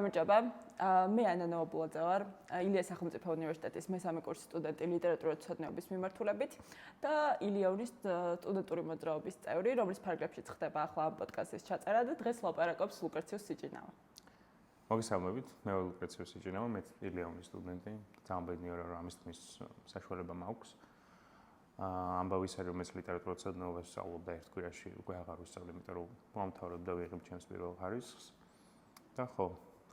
გამარჯობა. მე ანა ნოაბულაძე ვარ, ილიას სახელმწიფო უნივერსიტეტის მესამე კურსის სტუდენტი ლიტერატურათმცოდნეობის მიმართულებით და ილიაუნის სტუდენტური მოძრაობის წევრი, რომლის ფარგლებშიც ხდება ახლა ამ პოდკასტის ჩაწერა და დღეს ლაპარაკობს ლუკრეციუს სიჭინავა. მოგესალმებით, მე ვარ ლუკრეციუს სიჭინავა, მე ილიაუნის სტუდენტი, ძალიან ბედნიერი ვარ, რომ ამის თმის საშუალება მაქვს. ამბავის არის, რომ ეს ლიტერატურათმცოდნეობას ვსწავლობ და ერთ კვირაში უკვე აღარ ვისწავლე, იმიტომ რომ მომთავრებ და ვიღებ ჩემს პირველ ხარისხს. და ხო,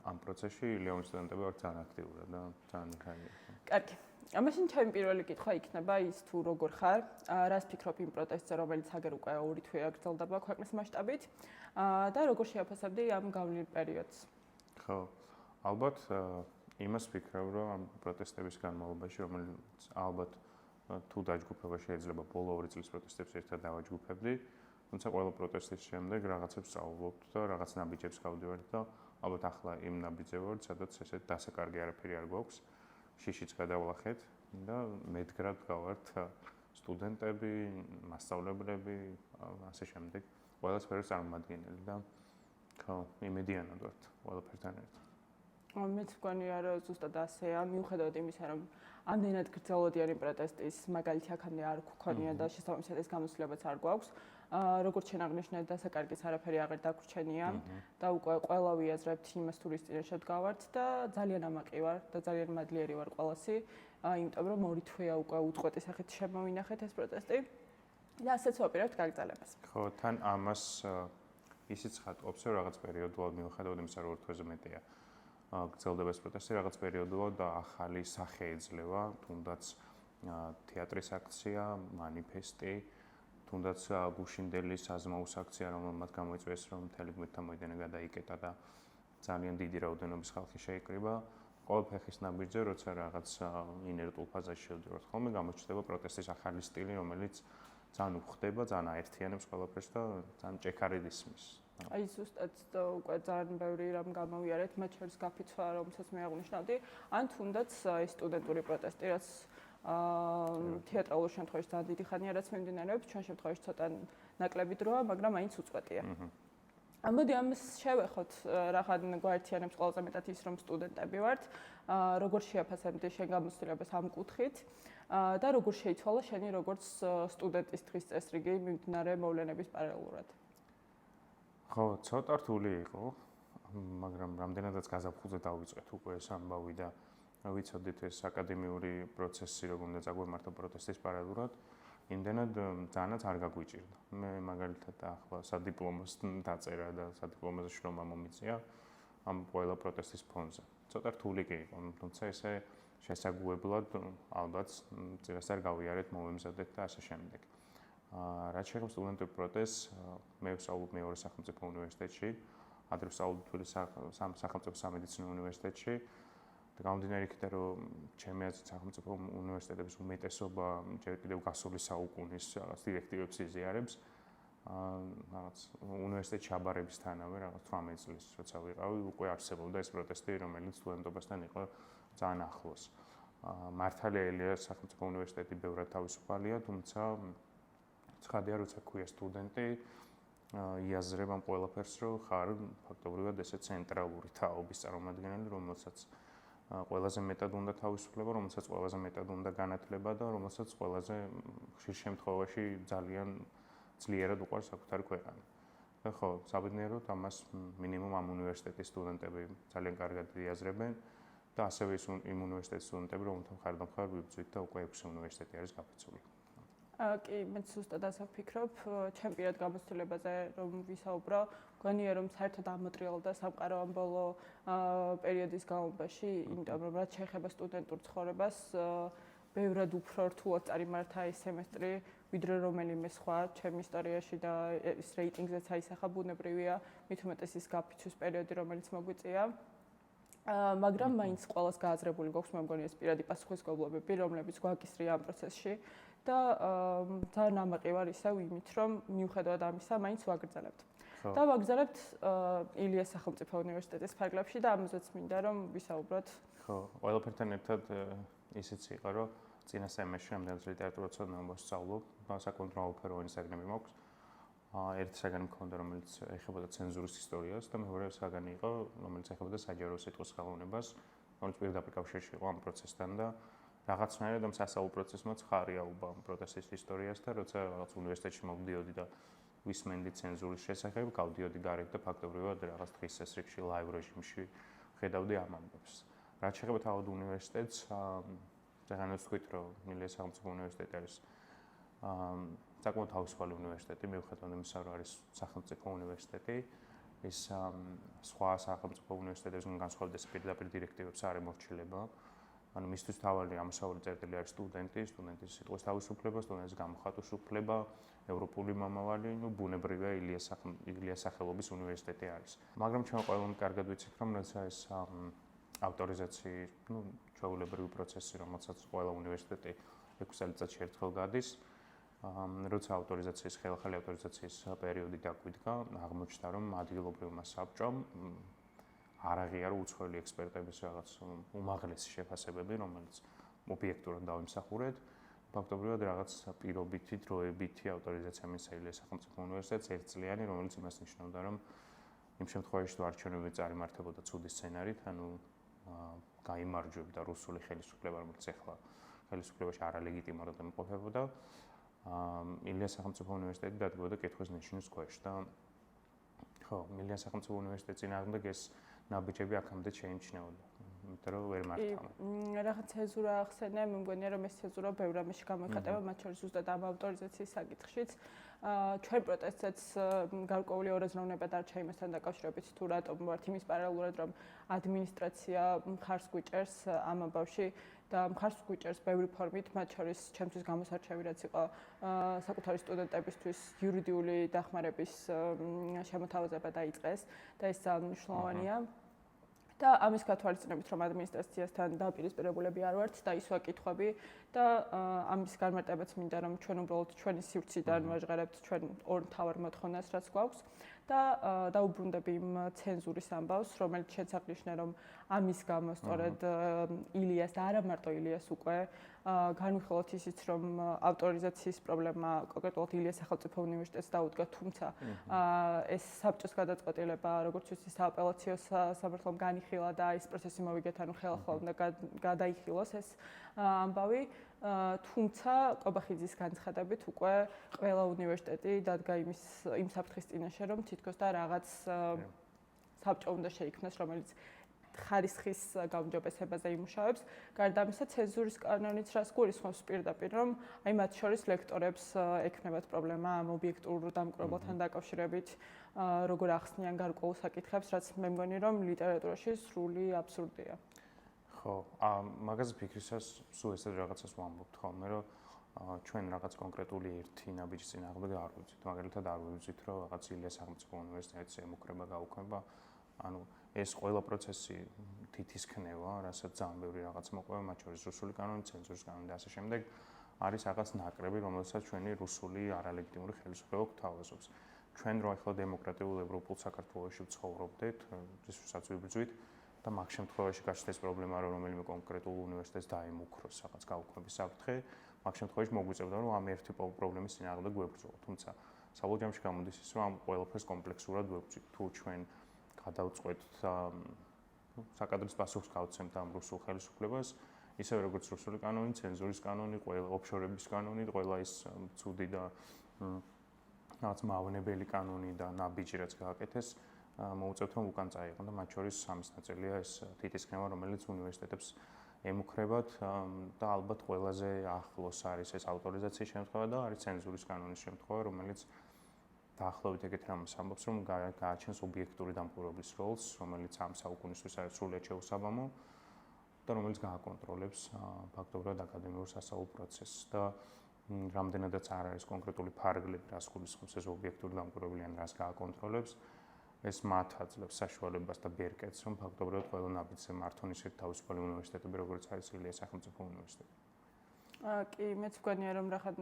ამ პროცესში ილიაუნის სტუდენტები ვარ ძალიან აქტიურად და ძალიან მიხარია. კარგი. ამაში ჩემი პირველი კითხვა იქნება ის თუ როგორ ხარ, რას ფიქრობ იმ პროტესტზე, რომელიც აგერ უკვე 2 თვე გრძელდება ქვეყნის მასშტაბით და როგორ შეაფასებდი ამ გავლილ პერიოდს? ხო, ალბათ იმას ვფიქრობ, რომ ამ პროტესტების განმავლობაში, რომელიც ალბათ თუ დაჯგუფება შეიძლება ბოლო 2 წლის პროტესტებს ერთად დავაჯგუფებდი, თუმცა ყველა პროტესტის შემდეგ რაღაცებს სწავლობთ და რაღაც ნაბიჯებს გავდივართ და ალბათ ახლა იმ ნაბიჯზე ვარ, სადაც ესეთ დასაკარგი არაფერი არ გვაქვს, შიშიც გადავლახეთ და მედგრად გავართ სტუდენტები, მასწავლებლები, ასე შემდეგ, ყველა სფეროს წარმომადგენელი და ხო, იმედიანად ვართ ყველაფერთან ერთად. მეც მგონია, რომ ზუსტად ასეა, მიუხედავად იმისა, რომ ამდენად გრძელვადიანი პროტესტის მაგალითი აქამდე არ გქონია და შესაბამისად ეს გამოცდილებაც არ გვაქვს. როგორც შენ აღნიშნე, დასაკარგის არაფერი აღარ დაგვრჩენია და უკვე ყველა ვიაზრებთ იმას, თუ რის წინაშე ვდგავართ და ძალიან ამაყი ვარ და ძალიან მადლიერი ვარ ყველასი, იმიტომ რომ 2 თვეა უკვე უწყვეტი სახით შემოვინახეთ ეს პროტესტი და ასეც ვაპირებთ გაგრძელებას. ხო, თან ამას ისიც ხატობს, რომ რაღაც პერიოდულად მიუხედავად იმისა, რომ 2 თვეზე მეტია გრძელდება ეს პროტესტი, რაღაც პერიოდულად და ახალი სახე ეძლევა, თუნდაც თეატრის აქცია, მანიფესტი, თუნდაც გუშინდელის აზმაუს აქცია, რომელმაც გამოიწვიეს, რომ მთელი გმირთა მოედანი გადაიკეტა და ძალიან დიდი რაოდენობის ხალხი შეიკრიბა. ყოველ ფეხის ნაბიჯზე, როცა რაღაც ინერტულ ფაზაში შევდივართ ხოლმე, გამოჩნდება პროტესტის ახალი სტილი, რომელიც ძალიან უხდება, ძალიან აერთიანებს ყველაფერს და ძალიან ჭექარით ისმის. აი ზუსტად უკვე ძალიან ბევრი რამ გამოვიარეთ, მათ შორის გაფიცვა, რომელსაც მე აღნიშნავდი, ან თუნდაც ეს სტუდენტური პროტესტი, რაც თეატრალურ შემთხვევაში ძალიან დიდი ხანია, რაც მიმდინარეობს, ჩვენ შემთხვევაში ცოტა ნაკლები დროა, მაგრამ მაინც უწყვეტია. მოდი ამას შევეხოთ, რახან გვაერთიანებს ყველაზე მეტად ის, რომ სტუდენტები ვართ, როგორ შეაფასებდი შენ გამოცდილებას ამ კუთხით და როგორ შეიცვალა შენი როგორც სტუდენტის დღის წესრიგი მიმდინარე მოვლენების პარალელურად? ხო, ცოტა რთული იყო, მაგრამ რამდენადაც გაზაფხულზე დავიწყეთ უკვე ეს ამბავი და ვიცოდით ეს აკადემიური პროცესი, როგორ უნდა წაგვემართა პროტესტის პარალელურად, იმდენად ძალიანაც არ გაგვიჭირდა. მე მაგალითად ახლა სადიპლომოს დაწერა და სადიპლომოზე შრომა მომიწია ამ ყველა პროტესტის ფონზე. ცოტა რთული კი იყო, თუმცა ესე შესაძლებლად ალბათ წინასწარ გავიარეთ, მოვემზადეთ და ასე შემდეგ. რაც შეეხება სტუდენტურ პროტესტს, მე ვსწავლობ მეორე სახელმწიფო უნივერსიტეტში, ადრე ვსწავლობ თბილისის სახელმწიფო სამედიცინო უნივერსიტეტში და გამომდინარე იქიდან, რომ ჩემი აზრით სახელმწიფო უნივერსიტეტების უმეტესობა ჯერ კიდევ გასული საუკუნის რაღაც დირექტივებს იზიარებს, რაღაც უნივერსიტეტში აბარებისთანავე რაღაც 18 წლის როცა ვიყავი, უკვე არსებობდა ეს პროტესტი, რომელიც სტუდენტობასთან იყო ძალიან ახლოს. მართალია ილიას სახელმწიფო უნივერსიტეტი ბევრად თავისუფალია, თუმცა ცხადია, როცა ქვია სტუდენტი, იაზრებ ამ ყველაფერს, რომ ხარ ფაქტობრივად ესე ცენტრალური თაობის წარმომადგენელი, რომელსაც ყველაზე მეტად უნდა თავისუფლება, რომელსაც ყველაზე მეტად უნდა განათლება და რომელსაც ყველაზე ხშირ შემთხვევაში ძალიან ძლიერად უყვარს საკუთარი ქვეყანა. და ხო, საბედნიეროდ ამას მინიმუმ ამ უნივერსიტეტის სტუდენტები ძალიან კარგად იაზრებენ და ასევე ის იმ უნივერსიტეტის სტუდენტები, რომელთა მხარდამხარ ვიბრძვით და უკვე 6 უნივერსიტეტი არის გაფიცული. კი, მეც ზუსტად ასე ვფიქრობ, ჩემ პირად გამოცდილებაზე რომ ვისაუბრო, მგონია რომ საერთოდ ამოტრიალდა სამყარო ამ ბოლო პერიოდის განმავლობაში, იმიტომ რომ რაც შეეხება სტუდენტურ ცხოვრებას, ბევრად უფრო რთულად წარიმართა ეს სემესტრი, ვიდრე რომელიმე სხვა ჩემ ისტორიაში და ეს რეიტინგზეც აისახა ბუნებრივია, მით უმეტეს ის გაფიცვის პერიოდი, რომელიც მოგვიწია. მაგრამ მაინც ყველას გააზრებული გვაქვს, მე მგონია ეს პირადი პასუხისმგებლობები, რომლებიც გვაკისრია ამ პროცესში და ძალიან ამაყი ვარ ისევ იმით, რომ მიუხედავად ამისა, მაინც ვაგრძელებთ. და ვაგრძელებთ ილიას სახელმწიფო უნივერსიტეტის ფარგლებში და ამაზეც მინდა რომ ვისაუბროთ. ხო, ყველაფერთან ერთად ისიც იყო, რომ წინა სემესტრში ამდენად ლიტერატურათმცოდნეობას ვსწავლობ, საკონტროლო ფეროვანი საგნები მაქვს. ერთი საგანი მქონდა, რომელიც ეხებოდა ცენზურის ისტორიას და მეორე საგანი იყო, რომელიც ეხებოდა საჯარო სიტყვის ხელოვნებას, რომელიც პირდაპირ კავშირში იყო ამ პროცესთან და რაღაცნაირად ამ სასწავლო პროცესმა ხარი აუბა პროტესტის ისტორიას და როცა რაღაც უნივერსიტეტში მოვდიოდი და ვისმენდი ცენზურის შესახებ, გავდიოდი გარეთ და ფაქტობრივად რაღაც დღის წესრიგში, ლაივ რეჟიმში ხედავდი ამ ამბებს. რაც შეეხება თავად უნივერსიტეტს, ზეგანოს თქვით, რომ მილიის სახელმწიფო უნივერსიტეტი არის საკმაოდ თავისუფალი უნივერსიტეტი, მიუხედავად იმისა, რომ არის სახელმწიფო უნივერსიტეტი, ის სხვა სახელმწიფო უნივერსიტეტებისგან განსხვავდეს პირდაპირ დირექტივებს არ ემორჩილება. ანუ მისთვის თავი ამოსავალი წერტილი არის სტუდენტის სიტყვის თავისუფლება, სტუდენტის გამოხატვის უფლება, ევროპული მომავალი, ბუნებრივია ილიას სახელობის უნივერსიტეტი არის. მაგრამ ჩვენ ყველამ კარგად ვიცით, რომ როცა ეს ავტორიზაციის, ჩვეულებრივი პროცესი, რომელსაც ყველა უნივერსიტეტი 6 წელიწადში ერთხელ გადის, როცა ავტორიზაციის ხელახალი ავტორიზაციის პერიოდი დაგვიდგა, აღმოჩნდა, რომ ადგილობრივმა საბჭომ არ აღიარა უცხოელი ექსპერტების რაღაც უმაღლესი შეფასებები, რომელიც ობიექტურად დავიმსახურეთ. ფაქტობრივად რაღაც პირობითი, დროებითი ავტორიზაცია მისცემია სახელმწიფო უნივერსიტეტს ერთწლიანი, რომელიც იმას ნიშნავდა, რომ იმ შემთხვევაში თუ არჩევნები წარიმართებოდა ცუდი სცენარით, ანუ გაიმარჯვებდა რუსული ხელისუფლება, რომელიც ახლა ხელისუფლებაში არალეგიტიმურად იმყოფებოდა, ილიას სახელმწიფო უნივერსიტეტი დადგებოდა კითხვის ნიშნის ქვეშ და ხო, ილიას სახელმწიფო უნივერსიტეტის წინააღმდეგ ეს ნაბიჯები აქამდე შეიმჩნეოდა. იმიტომ რომ ვერ მართავდა. რაღაც ცენზურა ახსენე, მე მგონია რომ ეს ცენზურა ბევრ რამეში გამოიხატება, მათ შორის ზუსტად ამ ავტორიზაციის საკითხშიც. ჩვენ პროტესტსაც გარკვეული ორაზროვნება დარჩა იმასთან დაკავშირებით, თუ რატომ ვართ იმის პარალელურად, რომ ადმინისტრაცია მხარს გვიჭერს ამ ამბავში და მხარს გვიჭერს ბევრი ფორმით, მათ შორის ჩემთვის გამოსარჩევი რაც იყო საკუთარი სტუდენტებისთვის იურიდიული დახმარების შემოთავაზება დაიწყეს და ეს ძალიან მნიშვნელოვანია. და ამის გათვალისწინებით, რომ ადმინისტრაციასთან დაპირისპირებულები არ ვართ და ის ვაკითხვები და ამის განმარტებაც მინდა, რომ ჩვენ უბრალოდ ჩვენი სივრციდან ვაჟღერებთ ჩვენ ორ მთავარ მოთხოვნას, რაც გვაქვს და დაუბრუნდები იმ ცენზურის ამბავს, რომელიც შეცაღნიშნა, რომ ამის გამო სწორედ ილიას და არა მარტო ილიას უკვე განვიხილოთ ისიც, რომ ავტორიზაციის პრობლემა კონკრეტულად ილიას სახელმწიფო უნივერსიტეტს დაუდგა, თუმცა ეს საბჭოს გადაწყვეტილება, როგორც ვიცი, სააპელაციო სამართლომ განიხილა და ის პროცესი მოვიგეთ, ანუ ხელახლა უნდა გადაიხილოს ეს ამბავი, თუმცა კობახიძის განცხადებით უკვე ყველა უნივერსიტეტი დადგა იმ საფრთხის წინაშე, რომ თითქოს და რაღაც საბჭო უნდა შეიქმნას, რომელიც ხარისხის გაუმჯობესებაზე იმუშავებს. გარდა ამისა, ცენზურის კანონიც რას გულისხმობს პირდაპირ, რომ აი მათ შორის ლექტორებს ექნებათ პრობლემა ამ ობიექტურ დამკვირვებელთან დაკავშირებით, როგორ ახსნიან გარკვეულ საკითხებს, რაც მე მგონი, რომ ლიტერატურაში სრული აბსურდია. ხო, მაგაზე ფიქრისას სულ ესეთ რაღაცას ვამბობთ ხოლმე, რომ ჩვენ რაღაც კონკრეტული ერთი ნაბიჯის წინააღმდეგ არ ვიცით, მაგალითად არ ვიცით, რომ რაღაც ილიას სახელმწიფო უნივერსიტეტის ემუქრება გაუქმება, ანუ ეს ყველა პროცესი თითისქნება, რასაც ძალიან ბევრი რაღაც მოყვება, მათ შორის რუსული კანონი, ცენზურის კანონი და ასე შემდეგ, არის რაღაც ნაკრები, რომელსაც ჩვენი რუსული არალეგიტიმური ხელისუფლება გვთავაზობს. ჩვენ რო ახლა დემოკრატიულ ევროპულ საქართველოში ვცხოვრობდეთ, რისთვისაც ვიბრძვით და მაგ შემთხვევაში გაჩნდეს პრობლემა, რომ რომელიმე კონკრეტულ უნივერსიტეტს დაემუქროს რაღაც გაუქმების საფრთხე, მაგ შემთხვევაში მოგვიწევდა, რომ ამ ერთი პრობლემის წინააღმდეგ ვებრძოლოთ. თუმცა საბოლოო ჯამში გამოდის ის, რომ ამ ყველაფერს კომპლექსურად ვებრძვით. თუ ჩვენ გადავწყვეტ საკადრის პასუხს გავცემთ ამ რუსულ ხელისუფლებას, ისევე როგორც რუსული კანონი, ცენზურის კანონი, ყველა ოფშორების კანონი, ყველა ის ცუდი და რაღაც მავნებელი კანონი და ნაბიჯი რაც გააკეთეს, მოუწევთ რომ უკან წაიღონ და მათ შორის სამის ნაწილია ეს თითისქნება, რომელიც უნივერსიტეტებს ემუქრებათ და ალბათ ყველაზე ახლოს არის ეს ავტორიზაციის შემთხვევა და არის ცენზურის კანონის შემთხვევა, რომელიც დაახლოებით ეგეთ რამეს ამბობს, რომ გააჩენს ობიექტური დამკვირვებლის როლს, რომელიც ამ საუკუნისთვის არის სრულიად შეუსაბამო და რომელიც გააკონტროლებს ფაქტობრივად აკადემიურ სასწავლო პროცესს და რამდენადაც არ არის კონკრეტული ფარგლები, რას გულისხმობს ეს ობიექტური დამკვირვებელი ან რას გააკონტროლებს, ეს მათ აძლევს საშუალებას და ბერკეტს, რომ ფაქტობრივად ყველა ნაბიჯზე მართონ ისეთი თავისუფალი უნივერსიტეტები, როგორც არის ილიას სახელმწიფო უნივერსიტეტი. კი, მეც მგონია, რომ რაღაც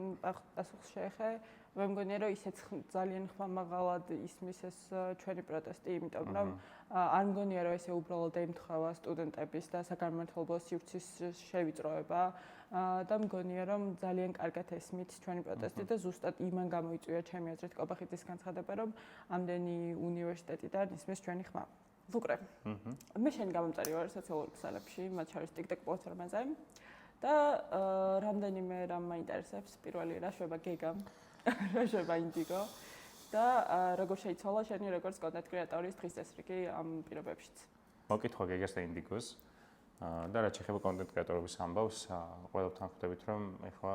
პასუხს შეეხე. მე მგონია, რომ ისეც ძალიან ხმამაღალად ისმის ეს ჩვენი პროტესტი, იმიტომ რომ არ მგონია, რომ ესე უბრალოდ ემთხვევა სტუდენტების და საგანმანათლებლო სივრცის შევიწროება. და მგონია რომ ძალიან კარგად ესმით ჩვენი პროტესტი და ზუსტად იმან გამოიწვია ჩემი აზრით კობახეთის განცხადება რომ ამდენი უნივერსიტეტიდან ისმის ჩვენი ხმა. ლუკრე. მე შენ გამომწარი ვარ სოციალურ ქსელებში, მათ შორის TikTok პლატფორმაზე და რამდენიმე რამ მაინტერესებს. პირველი რა შვება გეგამ, რა შვება ინდიგო და როგორ შეიცვალა შენი როგორც კონტენტ კრეატორის დღის წესრიგი ამ პირობებშიც. მოკითხვა გეგას და ინდიგოს და რაც ეხება კონტენტ კრეატორობის ამბავს, ყველაფერთან ხვდებით რომ ეხლა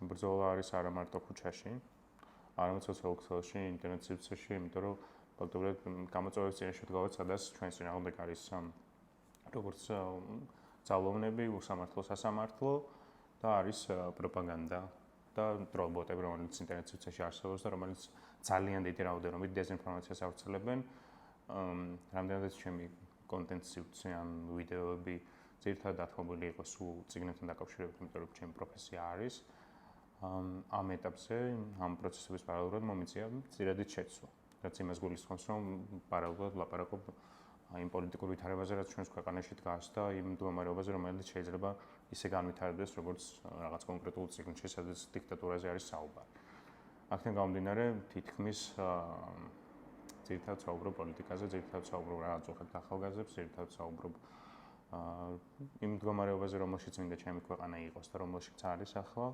ბრძოლა არის არა მარტო ქუჩაში, არამედ სოციალურ ქსელში, ინტერნეტ სივრცეში, იმიტომ რომ ფაქტობრივად გამოწვევების წინაშე დგავართ, სადაც ჩვენს წინააღმდეგ არის როგორც ძალოვნები, უსამართლო სასამართლო და არის პროპაგანდა და რობოტები, რომელიც ინტერნეტ სივრცეში არსებობს და რომელიც ძალიან დიდი რაოდენობით დეზინფორმაციას ავრცელებენ. რამდენადაც ჩემი კონტენტ სივრცე ან ვიდეოები ძირითადად დათმობილი იყო სულ წიგნებთან დაკავშირებით, იმიტომ რომ ჩემი პროფესია არის. ამ ეტაპზე, ამ პროცესების პარალელურად მომიწია ძირადით შეცვლა. რაც იმას გულისხმობს, რომ პარალელურად ვლაპარაკობ იმ პოლიტიკურ ვითარებაზე, რაც ჩვენს ქვეყანაში დგას და იმ მდგომარეობაზე, რომელიც შეიძლება ისე განვითარდეს, როგორც რაღაც კონკრეტულ წიგნში, სადაც დიქტატურაზე არის საუბარი. აქედან გამომდინარე, თითქმის ძირითადად საუბრობ პოლიტიკაზე, ძირითადად საუბრობ რაღაც უხერხემლო ახალგაზრდებს, ძირითადად საუბრობ იმ მდგომარეობაზე, რომელშიც მინდა ჩემი ქვეყანა იყოს და რომელშიც არის ახლა.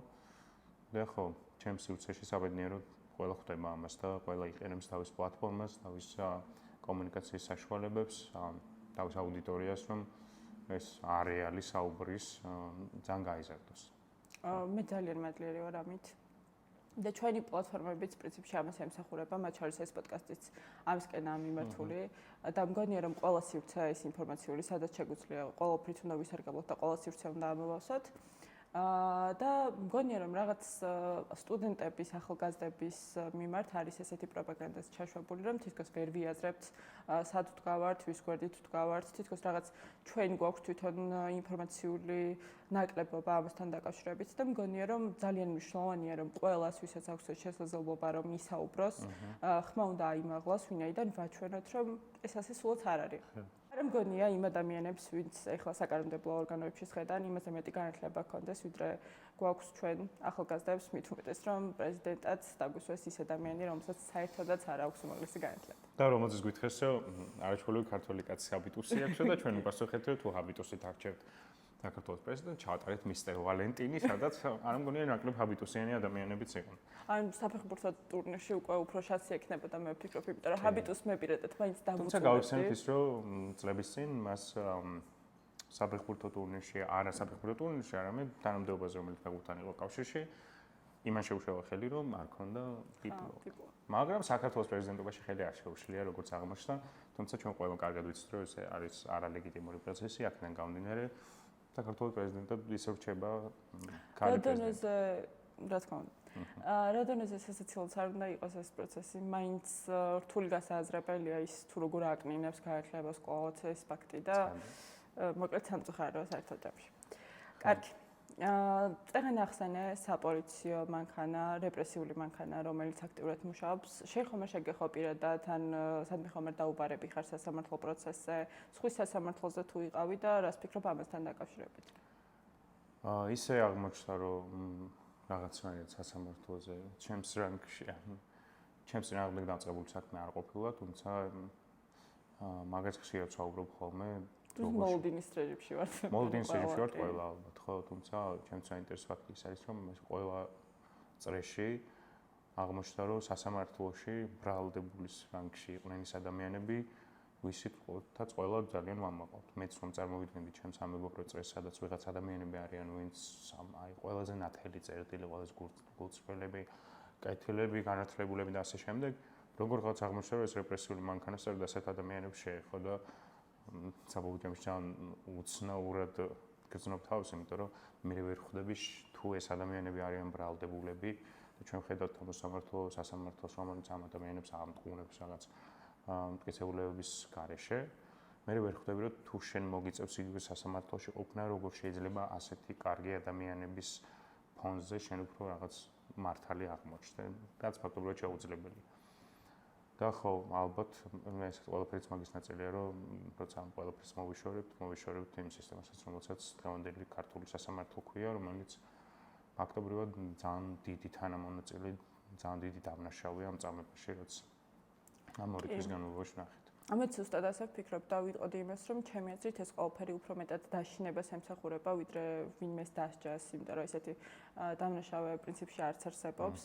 და ხო, ჩემს სივრცეში საბედნიეროდ ყველა ხვდება ამას და ყველა იყენებს თავის პლატფორმას, თავის კომუნიკაციის საშუალებებს, თავის აუდიტორიას, რომ ეს არეალი საუბრის ძალიან გაიზარდოს. მე ძალიან მადლიერი ვარ ამით. და ჩვენი პლატფორმებიც პრინციპში ამას ემსახურება, მათ შორის ეს პოდკასტიც ამისკენაა მიმართული და მგონია რომ ყველა სივრცე ეს ინფორმაციული, სადაც შეგვიძლია ყოველფრით უნდა ვისარგებლოთ და ყველა სივრცე უნდა ამოვავსოთ. და მგონია რომ რაღაც სტუდენტების, ახალგაზრდების მიმართ არის ესეთი პროპაგანდას ჩაშვებული, რომ თითქოს ვერ ვიაზრებთ, სად ვდგავართ, ვის გვერდით ვდგავართ, თითქოს რაღაც ჩვენ გვაქვს თვითონ ინფორმაციული ნაკლებობა ამასთან დაკავშირებით და მგონია რომ ძალიან მნიშვნელოვანია რომ ყველას, ვისაც აქვს შესაძლებლობა რომ ისაუბროს, ხმა უნდა აიმაღლოს, ვინაიდან ვაჩვენოთ რომ ეს ასე სულაც არ არის. არ მგონია იმ ადამიანებს, ვინც ეხლა საკანონმდებლო ორგანოებში შედან, იმაზე მეტი განათლება ჰქონდეს, ვიდრე გვაქვს ჩვენ ახალგაზრდებს, მით უმეტეს რომ პრეზიდენტად დაგვისვეს ის ადამიანი, რომელსაც საერთოდაც არ აქვს უმაღლესი განათლება. და რომელზეც გითხეს, რომ არაჩვეულებრივი ქართველი კაცი ჰაბიტუსი აქვს და ჩვენ უპასუხეთ, თუ ჰაბიტუსით არჩევთ საქართველოს პრეზიდენტს, ჩაატარეთ მისტერ ვალენტინი, სადაც არ მგონია ნაკლებ ჰაბიტუსიანი ადამიანებიც იყვნენ. ან საფეხბურთო ტურნირში უკვე უფრო შანსი ექნებოდა მე ვფიქრობ, იმიტომ რომ ჰაბიტუს მეპირედეთ მაინც თუმცა დამუწულებდი. გავიხსენეთ ის, რომ წლების წინ მას საფეხბურთო ტურნირში, არა საფეხბურთო ტურნირში, არამედ თანამდებობაზე, რომელიც ფეხბურთთან იყო კავშირში, იმან შეუშალა ხელი, რომ არ ქონდა დიპლომი. მაგრამ საქართველოს პრეზიდენტობაში ხელი არ შეუშლია, როგორც აღმოჩნდა, თუმცა ჩვენ ყველამ კარგად ვიცით, რომ ეს არის არალეგიტიმური პროცესი, აქედან გამომდინარე, საქართველოს პრეზიდენტად ისევ რჩება ქალი პრეზიდენტი. რა თქმა უნდა. რადონეზე სასაცილოც არ უნდა იყოს ეს პროცესი, მაინც რთული გასააზრებელია ის თუ როგორ აკნინებს განათლებას კვლავაც ეს ფაქტი და მოკლედ სამწუხაროა საერთოდ ჯამში. კარგი. წეგენ ახსენე საპოლიციო მანქანა, რეპრესიული მანქანა, რომელიც აქტიურად მუშაობს. შენ ხომ არ შეგეხო პირადად ან სადმე ხომ არ დაუბარები ხარ სასამართლო პროცესზე, სხვის სასამართლოზე თუ იყავი და რას ფიქრობ ამასთან დაკავშირებით? ისე აღმოჩნდა, რომ რაღაცნაირად სასამართლოზე ჩემს რანგში, ჩემს წინააღმდეგ დაწყებული საქმე არ ყოფილა, თუმცა მაგაც ხშირად ვსაუბრობ ხოლმე. მოლდინის რეჟიმში ვართ. მოლდინის რეჟიმში ვართ ყველა ალბათ, ხო, თუმცა ჩემს საინტერესო ფაქტი ის არის, რომ ყველა წრეში აღმოჩნდა, რომ სასამართლოში ბრალდებულის რანგში იყვნენ ის ადამიანები, ვისით ყველა ძალიან ვამაყობთ. მეც რომ წარმოვიდგენდი ჩემს ამებობრო წრეს, სადაც ვიღაც ადამიანები არიან, ვინც აი ყველაზე ნათელი წერტილი, ყველაზე გულწრფელები, კეთილები, განათლებულები და ასე შემდეგ, როგორ რაღაც აღმოჩნდა, რომ ეს რეპრესიული მანქანა სწორედ ასეთ ადამიანებს შეეხო და საბოლოო ჯამში ძალიან უცნაურად გრძნობ თავს, იმიტომ რომ მე ვერ ხვდები თუ ეს ადამიანები არიან ბრალდებულები და ჩვენ ხედავთ ამ სასამართლოს, რომელიც ამ ადამიანებს ამტყუნებს რაღაც მტკიცებულებების გარეშე. მე ვერ ხვდები, რომ თუ შენ მოგიწევს იგივე სასამართლოში ყოფნა, როგორ შეიძლება ასეთი კარგი ადამიანების ფონზე შენ უფრო რაღაც მართალი აღმოჩნდე. რაც ფაქტობრივად შეუძლებელია. და ხო, ალბათ ეს ყველაფერიც მაგის ნაწილია, რომ როცა ამ ყველაფერს მოვიშორებთ იმ სისტემასაც, რომელსაც დღევანდელი ქართული სასამართლო ქვია, რომელიც ფაქტობრივად ძალიან დიდი თანამონაწილე, ძალიან დიდი დამნაშავეა ამ წამებაში, რაც ამ ორი თვის განმავლობაში ვნახეთ. ამეთ ზუსტად ასე ვფიქრობ და ვიტყოდი იმას, რომ ჩემი აზრით ეს ყველაფერი უფრო მეტად დაშინებას ემსახურება, ვიდრე ვინმეს დასჯას, იმიტომ რომ ესეთი დამნაშავე პრინციპში არც არსებობს.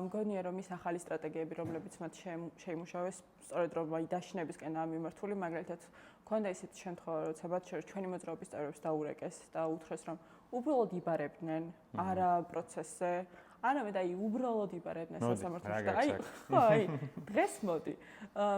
მგონია, რომ ის ახალი სტრატეგიები, რომლებიც მათ შეიმუშავეს, სწორედ რომ აი დაშინებისკენაა მიმართული, მაგალითად, მქონდა ისეთი შემთხვევა, როცა მათ შორის ჩვენი მოძრაობის წევრებს დაურეკეს და უთხრეს, რომ უბრალოდ იბარებდნენ არა პროცესზე, არამედ აი უბრალოდ იბარებდნენ სასამართლოში და აი დღეს მოდი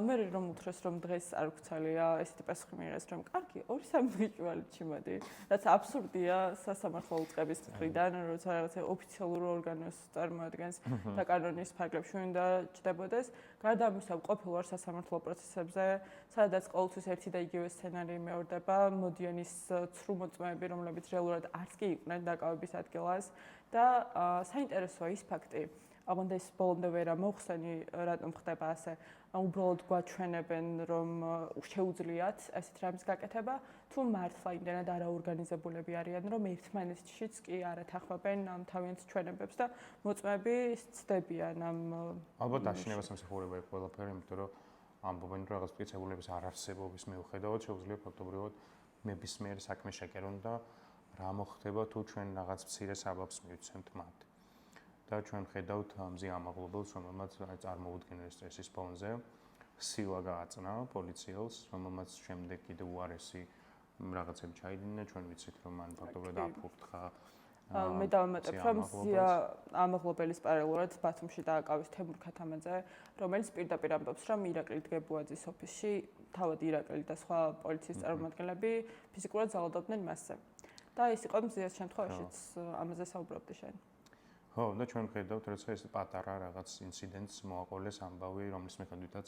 მე რომ უთხრეს რომ დღეს არ გვცალია ესეთი პასუხი მიიღეს რომ კარგი 2-3 დღეში ვალიდში მოდი რაც აბსურდია სასამართლო უწყების მხრიდან როცა რაღაცა ოფიციალურ ორგანოს წარმოადგენს და კანონის ფარგლებში უნდა ჭდებოდეს გარდა ამისა ყოფილ ვარ სასამართლო პროცესებზე სადაც ყოველთვის ერთი და იგივე სცენარი მეორდება მოდიან ის ცრუ მოწმეები რომლებიც რეალურად არც კი იყვნენ დაკავების ადგილას და საინტერესოა ის ფაქტი, აღონდა ეს ბოლომდე ვერ მოხსენი, რატომ ხდება ასე, უბრალოდ გვაჩვენებენ, რომ შეუძლიათ ესეთ რამის გაკეთება, თუ მართლა იმდენად არაორგანიზებულები არიან, რომ ერთმანეთშიც კი არ ეთანხმებენ ამ თავიანთ ჩვენებებს და მოწმეები ცდებიან ამ ალბათ დაშინებას ემსახურება ეს ყველაფერი, იმიტომ რომ ამბობენ, რომ რაღაც მტკიცებულების არარსებობის მიუხედავად შეუძლია ფაქტობრივად ნებისმიერ საქმე შეკერონ და რა მოხდება თუ ჩვენ რაღაც მცირე საბაბს მივცემთ მათ. და ჩვენ ხედავთ მზიან ამაღლობელს, რომელმაც წარმოუდგენელი სტრესის ფონზე სილა გააწნა პოლიციელს, რომელმაც შემდეგ კიდევ უარესი რაღაცები ჩაიდინა, ჩვენ ვიცით რომ მან ფაქტობრივად აფურთხა. მე დავამატებ, რომ მზია ამაღლობელის პარალელურად ბათუმში დააკავის თემურ ქათამაძე, რომელიც პირდაპირ ამბობს, რომ ირაკლი დგებუაძის ოფისში თავად ირაკლი და სხვა პოლიციის წარმომადგენლები ფიზიკურად ძალადობდნენ მასზე. და ის იყო მზიას შემთხვევაშიც ამაზე საუბრობდი შენ. ხო, და ჩვენ ხედავთ, როცა ეს პატარა რაღაც ინციდენტს მოაყოლეს ამბავი, რომლის მიხედვითაც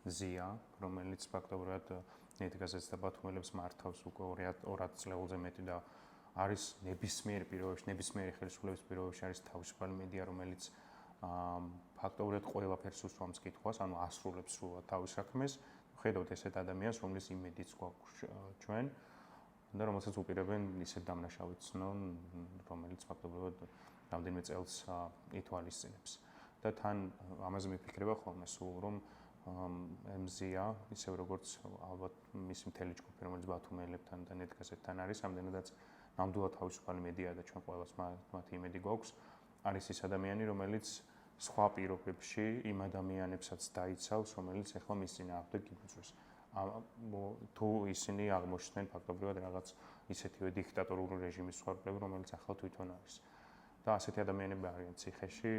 მზია, რომელიც ფაქტობრივად ნედგაზეთს და ბათუმელებს მართავს უკვე 200 წლებზე მეტი და არის ნებისმიერ პირობებში, ნებისმიერი ხელისუფლების პირობებში არის თავისუფალი მედია, რომელიც ფაქტობრივად ყველაფერს უსვამს კითხვას, ანუ ასრულებს სრულად თავის საქმეს. ხედავთ ესეთ ადამიანს, რომლის იმედიც გვაქვს ჩვენ. და რომელსაც უპირებენ ისეთ დამნაშავედ ცნონ, რომელიც ფაქტობრივად რამდენიმე წელს ითვალისწინებს. და თან ამაზე მიფიქრება ხოლმე სულ, რომ მზია, ისევ როგორც ალბათ მისი მთელი ჯგუფი, რომელიც ბათუმელებთან და ნედგაზეთთან არის, ამდენადაც ნამდვილად თავისუფალი მედია და ჩვენ ყველას მათი იმედი გვაქვს, არის ის ადამიანი, რომელიც სხვა პირობებში იმ ადამიანებსაც დაიცავს, რომელიც ახლა მის წინააღმდეგ იბრძვის. თუ ისინი აღმოჩნდნენ ფაქტობრივად რაღაც ისეთივე დიქტატორული რეჟიმის მსხვერპლები, რომელიც ახლა თვითონ არის. და ასეთი ადამიანები არიან ციხეში,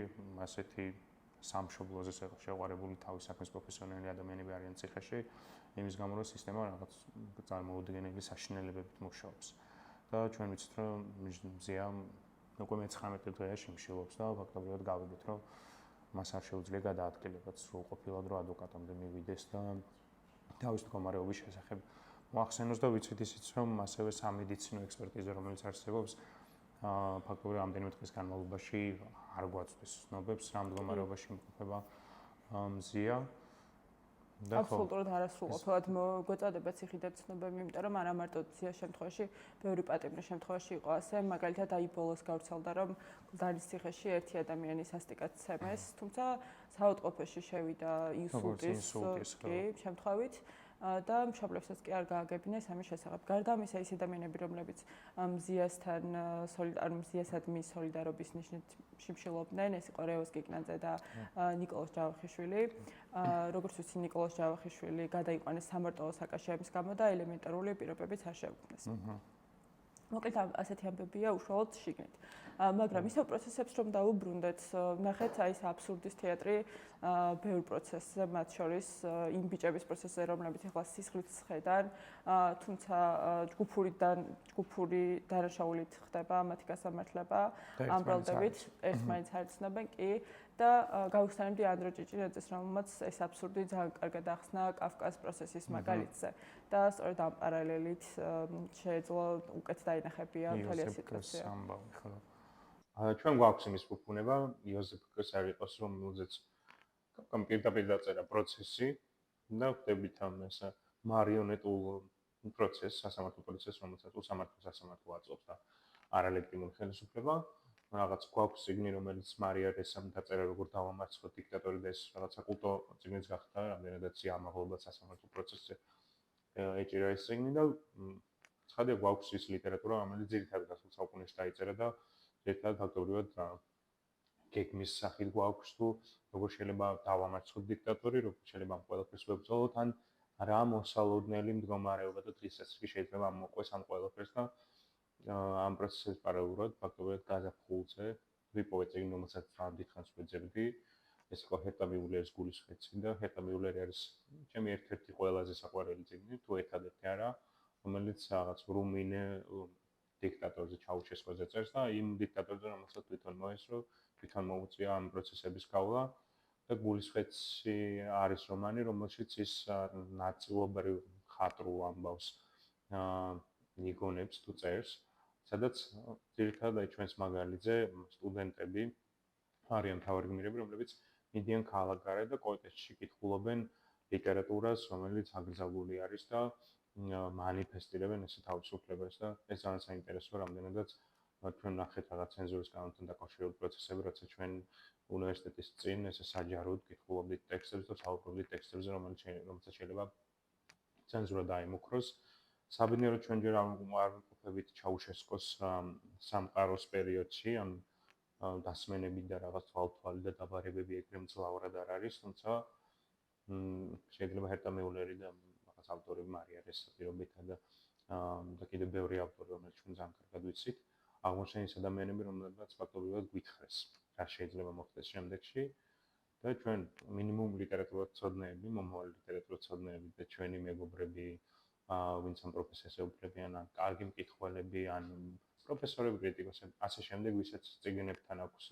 ასეთი სამშობლოზე შეყვარებული თავის საქმის პროფესიონალი ადამიანები არიან ციხეში, იმის გამო რომ სისტემა რაღაც წარმოუდგენელი საშინელებებით მუშაობს. და ჩვენ ვიცით, რომ მზია უკვე მე-19 დღეა შიმშილობს და ფაქტობრივად გავიგეთ, რომ მას არ შეუძლია გადაადგილებაც სრულყოფილად, რომ ადვოკატამდე მივიდეს და თავის მდგომარეობის შესახებ მოახსენოს და ვიცით ისიც, რომ ასევე სამედიცინო ექსპერტიზა, რომელიც არსებობს, ფაქტობრივად ამდენიმე დღის განმავლობაში არ გვაწვდის ცნობებს, რა მდგომარეობაში იმყოფება მზია. აბსოლუტურად არასრულყოფილად მოგვეწოდება ციხიდან ცნობები, იმიტომ რომ არა მარტო მზიას შემთხვევაში, ბევრი პატიმრის შემთხვევაში იყო ასე, მაგალითად აი ბოლოს გავრცელდა, რომ გლდანის ციხეში ერთი ადამიანი სასტიკად ცემეს, თუმცა საავადმყოფოში შევიდა ინსულტის შემთხვევით. და მშობლებსაც კი არ გააგებინეს ამის შესახებ. გარდა ამისა, ის ადამიანები, რომლებიც მზიასთან მზიასადმი სოლიდარობის ნიშნით შიმშილობდნენ, ეს იყო რევოს გიგნაძე და ნიკოლოზ ჯავახიშვილი. როგორც ვიცი, ნიკოლოზ ჯავახიშვილი გადაიყვანეს სამარტოო საკაშიების გამო და ელემენტარული პირობებიც არ შეუქმნეს. მოკლედ ასეთი ამბებია უშუალოდ შიგნით. მაგრამ ისევ პროცესებს რომ დაუბრუნდეთ, ნახეთ აი ეს აბსურდის თეატრი ბევრ პროცესზე, მათ შორის იმ ბიჭების პროცესზე, რომლებიც ახლა სისხლით სხედან, თუმცა ჯგუფური დანაშაულით ხდება მათი გასამართლება ამ ბრალდებით, ერთმანეთს არ ცნობენ კი და გავიხსენებდი ანდრო ჭიჭინაძეს, რომელმაც ეს აბსურდი ძალიან კარგად ახსნა კაფკას პროცესის მაგალითზე. და სწორედ ამ პარალელით შეეძლო უკეთ დაინახებია მთელი სიტუაცია. ჩვენ გვაქვს იმის ფუფუნება, იოზეფ კესარი იყოს, რომელზეც კაფკამ პირდაპირ დაწერა პროცესი და ვხვდებით ამ ეს მარიონეტულ პროცესს, სასამართლო პროცესს, რომელსაც უსამართლო აწყობს და არალეგიტიმური ხელისუფლება. რაღაც გვაქვს ციგნი, რომელიც მარია რესამ დაწერა, როგორ დავამარცხოთ დიქტატორი და ეს რაღაცა კულტო ციგნიც გახდა, რამდენადაც ამაღლობად სასამართლო პროცესზე ეჭირა ეს ციგნი და ცხადია გვაქვს ის ლიტერატურა, რომელიც ძირითადად გასულ საუკუნეში დაიწერა და ძირითადად ფაქტობრივად გეგმის სახით გვაქვს თუ როგორ შეიძლება დავამარცხოთ დიქტატორი, როგორ შეიძლება ამ ყველაფერს ვებრძოლოთ, ან რა მოსალოდნელი მდგომარეობა და დღესასწაული შეიძლება ამოყვეს ამ ყველაფერს და ამ პროცესის პარალელურად ფაქტობრივად გაზაფხულზე ვიპოვე წიგნი, რომელსაც ძალიან დიდხანს ვეძებდი. ეს იყო ჰერტა მიულერის გულისხმეცი და ჰერტა მიულერი არის ჩემი ერთ-ერთი ყველაზე საყვარელი წიგნი, თუ ერთადერთი არა, რომელიც რაღაც რუმინე დიქტატორზე ჩაუშესკოზე წერს და იმ დიქტატორზე, რომელსაც თვითონ მოესწრო, თვითონ მოუწია ამ პროცესების გავლა და გულისხმეცი არის რომანი, რომელშიც ის ნაწილობრივ ხატრულ ამბავს იგონებს თუ წერს, სადაც ძირითადად აი ჩვენს მაგალითზე სტუდენტები არიან მთავარი გმირები, რომლებიც მიდიან ქალაქგარეთ და კოიტესში კითხულობენ ლიტერატურას, რომელიც აკრძალული არის და მანიფესტირებენ ესე თავისუფლებას და ეს ძალიან საინტერესოა, რამდენადაც ჩვენ ნახეთ რაღაც ცენზურის კანონთან დაკავშირებული პროცესები, როცა ჩვენ უნივერსიტეტის წინ ესე საჯაროდ კითხულობდით ტექსტებს და საუბრობდით ტექსტებზე, რომელსაც შეიძლება ცენზურა დაემუქროს. საბედნიეროდ ჩვენ ჯერ არ ვიმყოფებით ჩაუშესკოს სამყაროს პერიოდში, ან დასმენები და რაღაც თვალთვალი და დაბარებები ეგრე მძლავრად არ არის, თუმცა შეიძლება ჰერტა მიულერი და რაღაც ავტორები მარია რესა პირობითა და კიდევ ბევრი ავტორი, რომელიც ჩვენ ძალიან კარგად ვიცით, აღმოჩნდნენ ის ადამიანები, რომლებსაც ფაქტობრივად გვითხრეს, რა შეიძლება მოხდეს შემდეგში და ჩვენ მინიმუმ ლიტერატურათმცოდნეები, მომავალი ლიტერატურათმცოდნეები და ჩვენი მეგობრები ვინც ამ პროფესიას ეუფლებიან, ან კარგი მკითხველები, ან პროფესორები, კრიტიკოსები, ასე შემდეგ, ვისაც წიგნებთან აქვს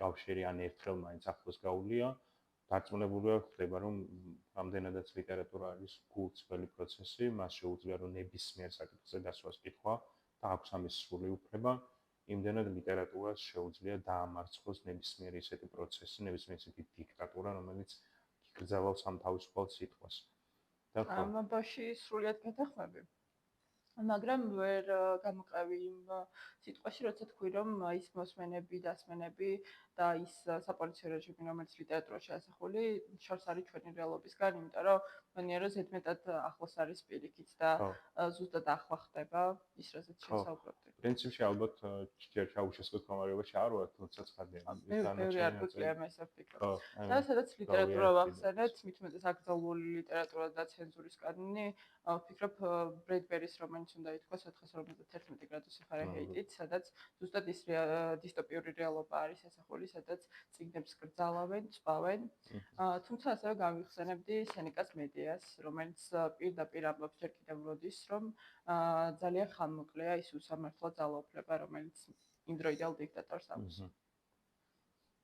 კავშირი, ან ერთხელ მაინც ახლოს გაუვლია, დარწმუნებულია ხდება, რომ რამდენადაც ლიტერატურა არის გულწრფელი პროცესი, მას შეუძლია რომ ნებისმიერ საკითხზე დასვას კითხვა და აქვს ამის სრული უფლება, იმდენად ლიტერატურას შეუძლია დაამარცხოს ნებისმიერი ისეთი პროცესი, ნებისმიერი ისეთი დიქტატურა, რომელიც იგრძელავს ამ თავისუფალ სიტყვას. ამ ამბავში სრულიად გადახვევი. მაგრამ ვერ გამოყევი იმ სიტყვაში, როცა თქვი, რომ ის მოსმენები, დასმენები და ის საპოლიციო რეჟიმი, რომელიც ლიტერატურაში ასახული, შორს არის ჩვენი რეალობისგან, იმიტომ რომ მგონია, რომ ზედმეტად ახლოს არის პირიქით და ზუსტად ახლა ხდება ის, რასაც შესაუბრებდი. პრინციპში ალბათ ჯერ ჩაუშესკოს მდგომარეობაში არ ვარ, თუმცა ცხადია. ბევრი არტიკლია მე ესე ვფიქრობ. და სადაც ლიტერატურა ვახსენეთ, მით უმეტეს აკრძალული ლიტერატურა და ცენზურის კანონი, ვფიქრობ ბრედბერის რომანიც უნდა ითქვას 451 გრადუსი ფარენჰეიტით, სადაც ზუსტად ის დისტოპიური რეალობა არის ასახული, სადაც წიგნებს გრძალავენ, წვავენ. თუმცა ასევე გავიხსენებდი სენეკას მედეას, რომელიც პირდაპირ ამბობს ჯერ კიდევ როდის, რომ ძალიან ხანმოკლეა ის უსამართლო ძალაუფლება, რომელიც იმ დროიდელ დიქტატორს აქვს.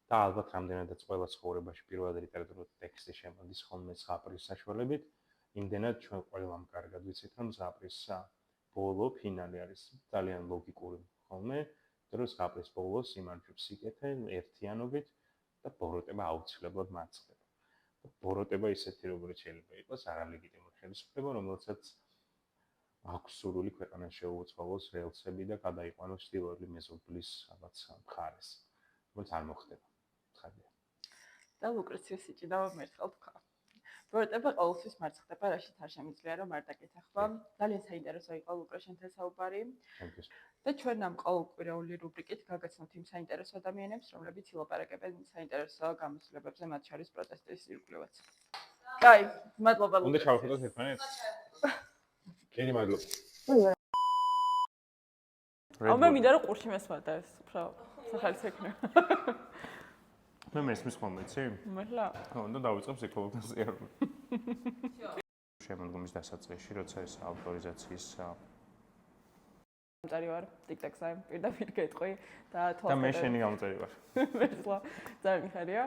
და ალბათ რამდენადაც ყველა ცხოვრებაში პირველად ლიტერატურული ტექსტი შემოდის ხოლმე ზღაპრის საშუალებით, იმდენად ჩვენ ყველამ კარგად ვიცით, რომ ზღაპრის ბოლო ფინალი არის ძალიან ლოგიკური ხოლმე, რომ ზღაპრის ბოლოს იმარჯვებს სიკეთე ერთიანობით და ბოროტება აუცილებლად მაწყდება. და ბოროტება ისეთი, როგორც შეიძლება იყოს, არალეგიტიმური ხელისუფლება, რომელსაც აქვს სურვილი ქვეყანას შეუწყალოს რელსები და გადაიყვანოს ჩრდილოელი მეზობლის რაღაც მხარეს, რომელიც არ მოხდება. ცხადია. და ლუკრეციას იჭიდავა მერცხალ თქვა. ბოროტება ყოველთვის მარცხდება, რაშიც არ შემიძლია რომ არ დაკეთახვა. ძალიან საინტერესო იყო ლუკრეშენთან საუბარი. და ჩვენ ამ ყოველკვირეული რუბრიკით გაგაცნობთ იმ საინტერესო ადამიანებს, რომლებიც ილაპარაკებენ საინტერესო გამოცდილებებზე, მათ შორის პროტესტის ირგვლივაც. კაი, მადლობა. უნდა ჩავხედოთ ერთმანეთს. კენი მადლობა. მე მინდა რომ ყურში მესმოდა ეს, უფრო სახალხო ექნება. მე მესმის ხოლმე, იცი? მართლა? ხო, და დავიწყებ ფსიქოლოგთან ზიარული. შემოდგომის დასაწყისში, როცა ეს ავტორიზაციის გამწარი ვარ, TikTok-ზე პირდაპირ გეტყვი და და მე შენი გამწარი ვარ. მართლა, ძალიან მიხარია.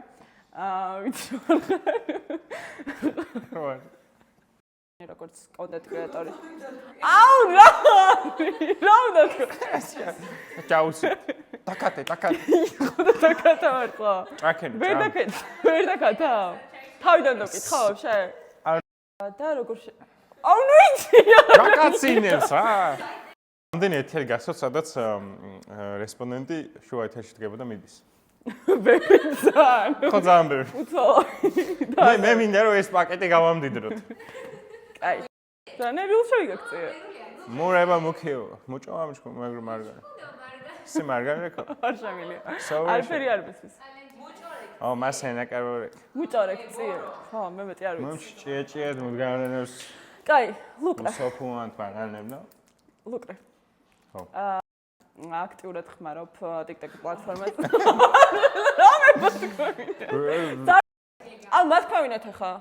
ვიცი რა. როგორც კონტენტ კრეატორი. აუ რა! რა უნდა თქვა? ჩაუსი. დაკატე. ხოდა დაკათა მართლა. ჭაქენი. ვერ დაკათა. თავიდან დაკითხა ვაფშე? და როგორ აუნ ვიცი. გაკაცინებს რა. რამდენი ეთერი გასწოთ, სადაც რესპონდენტი შუა ეთერში დგება და მიდის. ბებიცან. ხო ძალიან ბევრი. უცოლო. მე მინდა რომ ეს პაკეტი გავამდიდროთ. აი. დანერულ შეგაქცია. მურება მუქიო. მოჭო ამჩქო მაგრამ მარგარი. სი მარგარი რეკო. არ შემილია. Sorry. არაფერი არ მესმის. ო მასენა კარორი. მუჭორეკ წიე. ხო, მე მეტი არ ვიცი. მომჭიეთ მდგარენებს. კაი, ლუკრე. სოფუანთ ბანანებდა. ლუკრე. ხო. აქტიურად ხმარობ TikTok პლატფორმაზე. რამე მოსკოვია. აა მასკოვინეთ ახლა.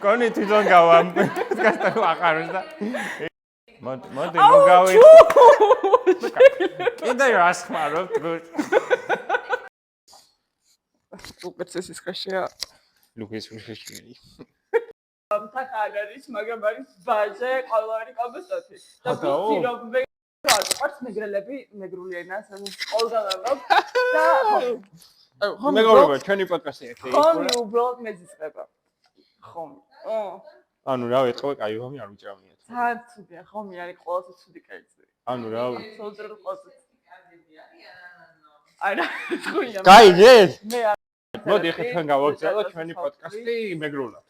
კონი თვითონ გავამ. გასტა აყაროს და მოდი მოგავი. კიდე რას ხმარობ თქოს. უკეთესის ხაშია. ლუკის ხეშიერი. თან არ არის, მაგრამ არის ბაჟე, ყოველგვარი კომპოსტი. და ვიცი რომ მე ვარ მეგრელები, მეგრული ენა, ყველგან ვარ და მეგობრებო, ჩვენი პოდკასტი ახლა ხომ უბრალოდ მეზისება. ხომ. ანუ რა ვეთქვი, კაი, ხომ არ ვიჭამიათ. ძალიან ცუდია, ხომ არის ყველაზე ცუდი კერძი. ანუ რა სოძრო ყოველთვის. არა, ხუია. კაი, ჯერ. მე მოდი ახლა თან გავაგზავნოთ ჩვენი პოდკასტი მეგრულად.